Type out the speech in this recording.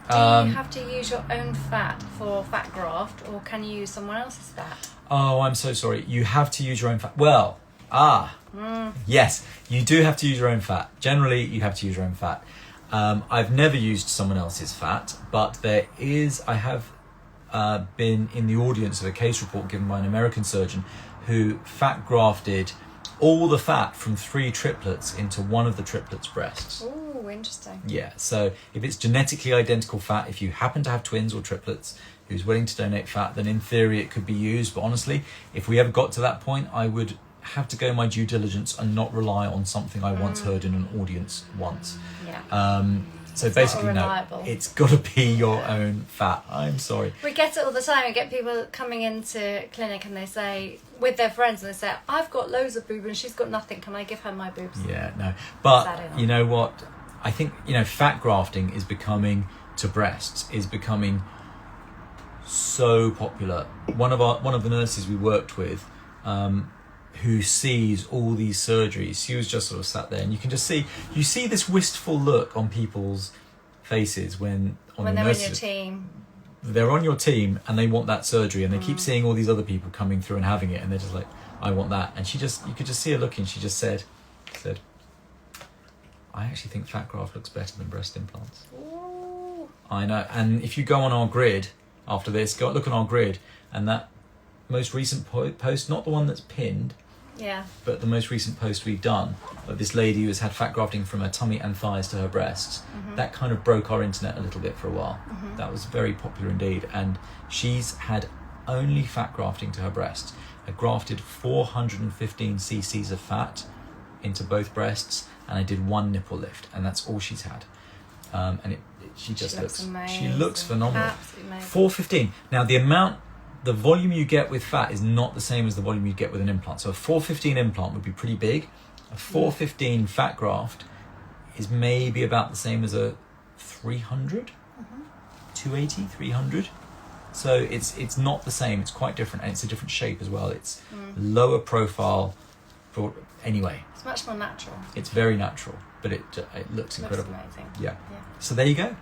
Do you have to use your own fat for fat graft, or can you use someone else's fat? Oh, I'm so sorry. You have to use your own fat. Well, yes, you do have to use your own fat. Generally, you have to use your own fat. I've never used someone else's fat, but I have been in the audience of a case report given by an American surgeon who fat grafted all the fat from 3 triplets into one of the triplets' breasts. Oh, interesting. Yeah, so if it's genetically identical fat, if you happen to have twins or triplets who's willing to donate fat, then in theory it could be used. But honestly, if we ever got to that point, I would have to go my due diligence and not rely on something I once heard in an audience once. Yeah. So it's basically, no, it's got to be your own fat. I'm sorry. We get it all the time. We get people coming into clinic and they say, with their friends, and they say, I've got loads of boobs and she's got nothing. Can I give her my boobs? Yeah, no. But you know what? I think, fat grafting is becoming so popular. One of the nurses we worked with, who sees all these surgeries, she was just sort of sat there, and you see this wistful look on people's faces when they're on your team. They're on your team and they want that surgery, and they keep seeing all these other people coming through and having it, and they're just like, I want that. And you could just see her looking. She just said, I actually think fat graft looks better than breast implants. Ooh. I know. And if you go on our grid after this, look on our grid, and that most recent post, not the one that's pinned, but the most recent post we've done of this lady who has had fat grafting from her tummy and thighs to her breasts, that kind of broke our internet a little bit for a while. That was very popular indeed. And she's had only fat grafting to her breasts. I grafted 415 cc's of fat into both breasts, and I did 1 nipple lift, and that's all she's had. And she just looks amazing. She looks phenomenal. Absolutely amazing. 415. Now the volume you get with fat is not the same as the volume you get with an implant. So a 415 implant would be pretty big. A 415 fat graft is maybe about the same as a 300, 280, 300. So it's not the same. It's quite different, and it's a different shape as well. It's lower profile. Anyway, it's much more natural. It's very natural, but it looks incredible. Looks amazing. Yeah. So there you go.